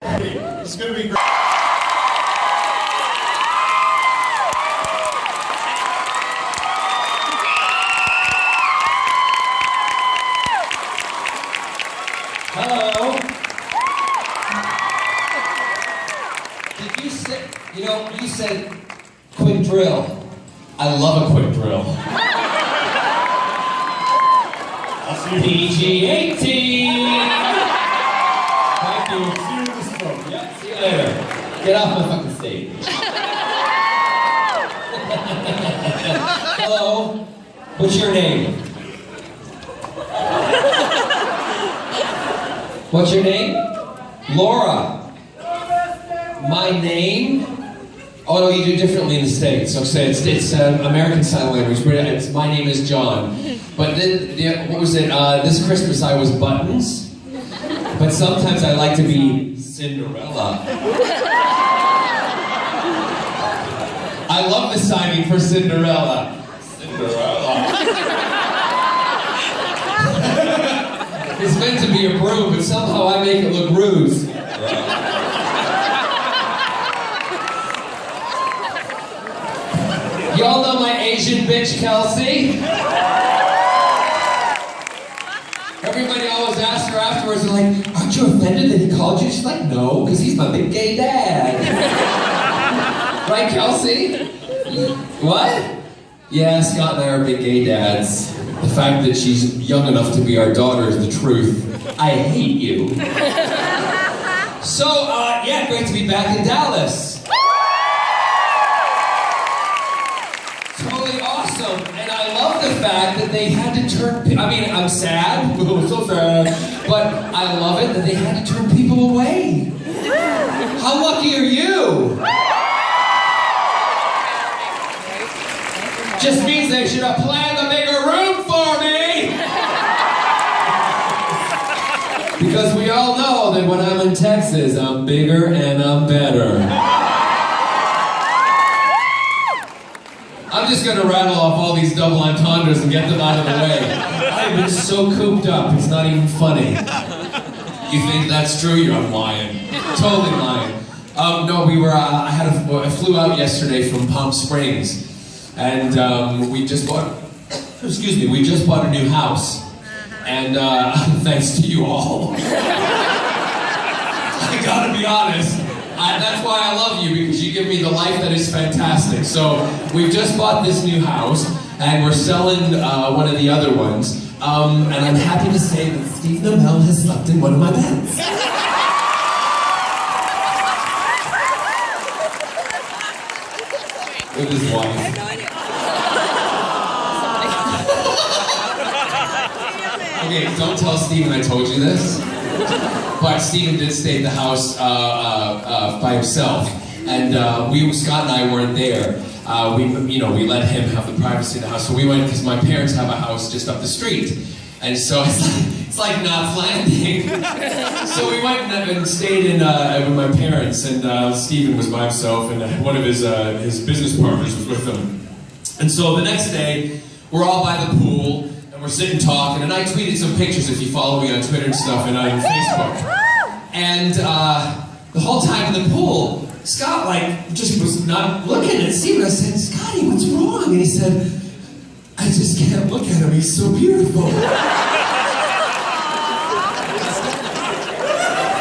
It's going to be great. Hello. Did you say, you said quick drill. I love a quick drill. I'll see you. PG-18. Thank you. See you in the smoke. Yeah, see you later. Get off my fucking stage. Hello. What's your name? What's your name? Laura. My name? Oh no, you do differently in the States. So say it's American Sign Language, but my name is John. But then, what was it? This Christmas I was Buttons. But sometimes I like to be Cinderella. I love the signing for Cinderella. Cinderella. It's meant to be a broom, but somehow I make it look ruse. Y'all know my Asian bitch, Kelsey? Everybody always asks her afterwards, they're like, aren't you offended that he called you? She's like, no, because he's my big gay dad. Right, Kelsey? What? Yeah, Scott and I are big gay dads. The fact that she's young enough to be our daughter is the truth. I hate you. So, yeah, great to be back in Dallas. Totally awesome. And I love the fact that they had to turn, I mean, I'm sad, so sad, but I love it that they had to turn people away. How lucky are you? Just means they should have planned a bigger room for me! Because we all know that when I'm in Texas, I'm bigger and I'm better. I'm just gonna rattle off all these double entendres and get them out of the way. I've been so cooped up, it's not even funny. You think that's true? I'm lying. Totally lying. No, we were, I flew out yesterday from Palm Springs. And we just bought a new house. And thanks to you all. I gotta be honest. That's why I love you, because you give me the life that is fantastic. So we've just bought this new house, and we're selling one of the other ones. And I'm happy to say that Steve Nomel has slept in one of my beds. With his wife. Okay, don't tell Steven I told you this. But Steven did stay at the house by himself, and Scott and I weren't there. We let him have the privacy of the house. So we went because my parents have a house just up the street, and so it's like Knots Landing. So we went and stayed in with my parents, and Steven was by himself, and one of his business partners was with him. And so the next day, we're all by the pool. We're sitting talking, and I tweeted some pictures if you follow me on Twitter and stuff, and on Facebook. And the whole time in the pool, Scott just was not looking at Steven. I said, Scotty, what's wrong? And he said, I just can't look at him. He's so beautiful.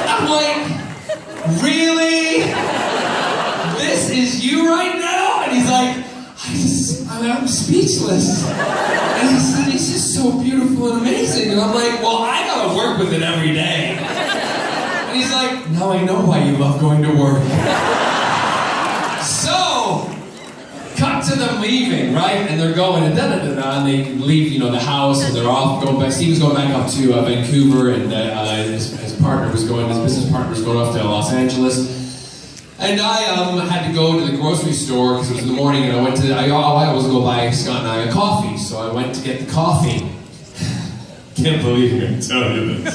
I'm like, really? This is you right now? And he's like, I'm speechless. And he said, he's just so beautiful and amazing. And I'm like, well, I gotta work with it every day. And he's like, now I know why you love going to work. So, cut to them leaving, right? And they're going, and and they leave, the house, and they're off, going back. Steve's going back up to Vancouver, and his business partner was going off to Los Angeles. And I had to go to the grocery store because it was in the morning, and I always go buy Scott and I a coffee. So I went to get the coffee. Can't believe I'm going to tell you this.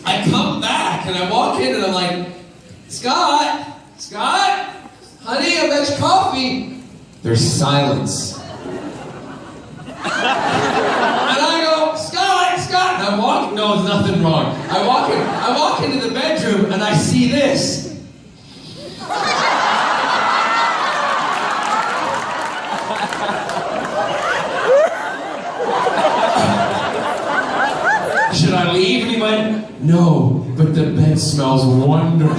I come back and I walk in and I'm like, Scott, honey, I got your coffee. There's silence. And I go, Scott, and I'm walking. No, there's nothing wrong. I walk into the bedroom. restroom and I see this. Should I leave? And he went, no, but the bed smells wonderful.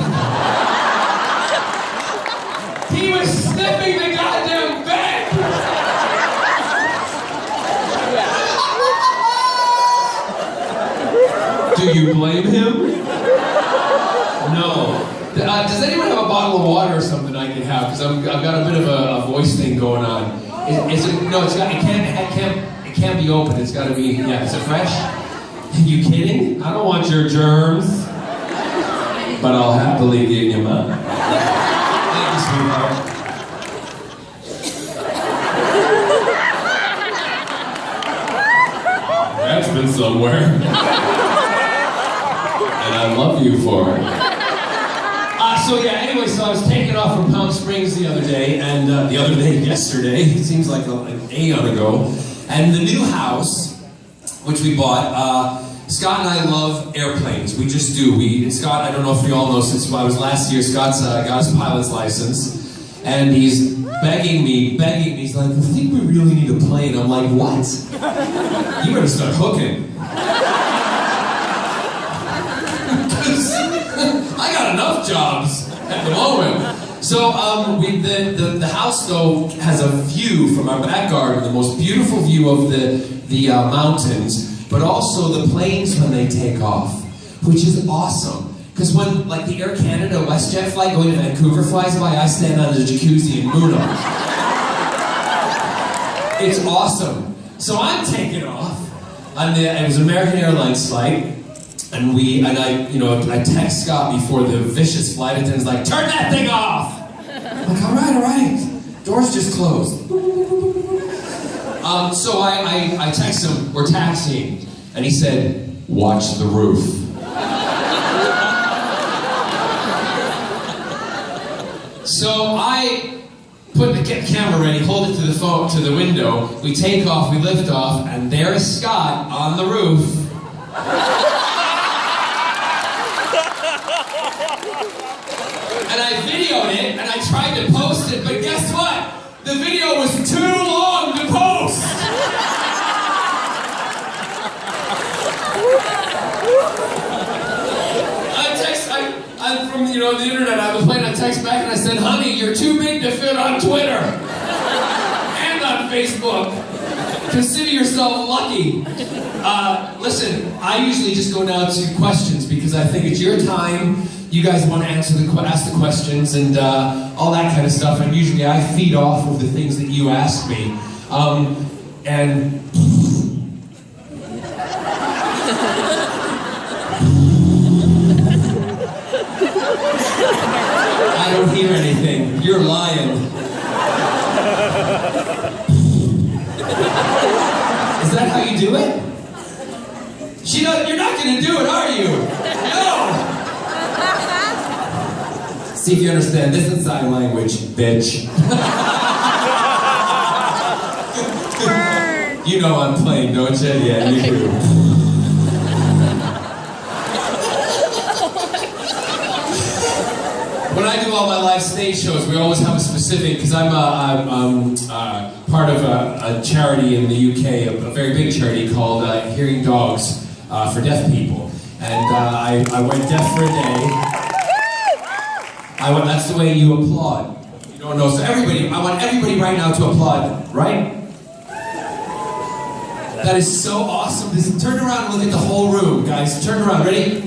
He was sniffing the goddamn bed! Do you blame him? No. Does anyone have a bottle of water or something I can have? Because I've got a bit of a voice thing going on. Is it? No, it can't be open. It's got to be. Yeah, is it fresh? Are you kidding? I don't want your germs. But I'll happily give you mine. Thank you, sweetheart. That's been somewhere. And I love you for it. So I was taken off from Palm Springs the other day, and yesterday, it seems like an aeon ago, and the new house, which we bought, Scott and I love airplanes. We just do. Scott, I don't know if you all know, since I was last year, Scott's got his pilot's license, and he's begging me, he's like, I think we really need a plane. I'm like, what? You better start hooking. I got enough jobs at the moment. So the house though has a view from our back garden, the most beautiful view of the mountains, but also the planes when they take off, which is awesome. Because when like the Air Canada WestJet flight going to Vancouver flies by, I stand on the jacuzzi and moon them. It's awesome. So I'm taking off. It was an American Airlines flight. And I text Scott before the vicious flight attendant's like, turn that thing off! I'm like, all right. Doors just closed. So I text him, we're taxiing. And he said, watch the roof. So I put the camera ready, hold it to the window, we take off, we lift off, and there is Scott on the roof. And I videoed it, and I tried to post it, but guess what? The video was too long to post! I'm from, the internet, I was playing on text back, and I said, honey, you're too big to fit on Twitter! And on Facebook! Consider yourself lucky. Listen, I usually just go now to questions, because I think it's your time. You guys want to ask the questions and all that kind of stuff, and usually I feed off of the things that you ask me. I don't hear anything. You're lying. Is that how you do it? You're not going to do it, are you? No! See if you understand. This is sign language, bitch. You know I'm playing, don't you? Yeah, you do. When I do all my live stage shows, we always have a specific, because I'm part of a charity in the UK, a very big charity called Hearing Dogs for Deaf People. And I went deaf for a day. That's the way you applaud. You don't know, so I want everybody right now to applaud, right? That is so awesome. Just turn around and look at the whole room, guys. Turn around, ready?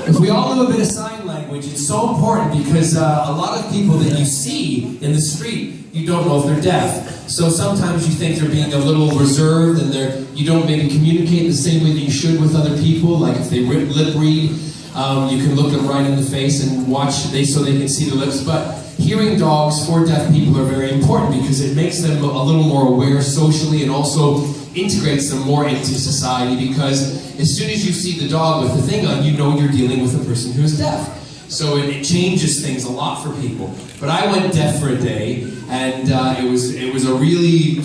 If we all know a bit of sign language, it's so important because a lot of people that you see in the street, you don't know if they're deaf. So sometimes you think they're being a little reserved and you don't maybe communicate the same way that you should with other people. Like if they lip read, you can look them right in the face and watch so they can see the lips. But hearing dogs for deaf people are very important because it makes them a little more aware socially and also integrates them more into society, because as soon as you see the dog with the thing on, you know you're dealing with a person who is deaf. So it changes things a lot for people. But I went deaf for a day, and it was a really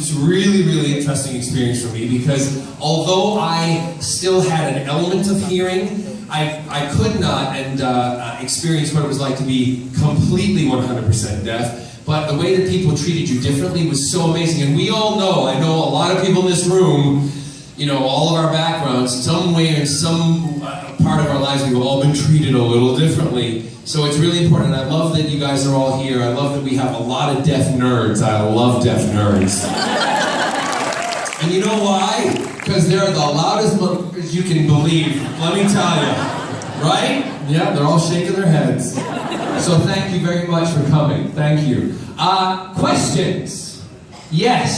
interesting experience for me, because although I still had an element of hearing, I could not experience what it was like to be completely 100% deaf, but the way that people treated you differently was so amazing. And we all know, I know a lot of people in this room, you know, all of our backgrounds, some way in some part of our lives, we've all been treated a little differently. So it's really important, and I love that you guys are all here. I love that we have a lot of deaf nerds. I love deaf nerds. And you know why? Because they're the loudest motherfuckers you can believe, let me tell you. Right? Yeah, they're all shaking their heads. So thank you very much for coming. Thank you. Questions? Yes.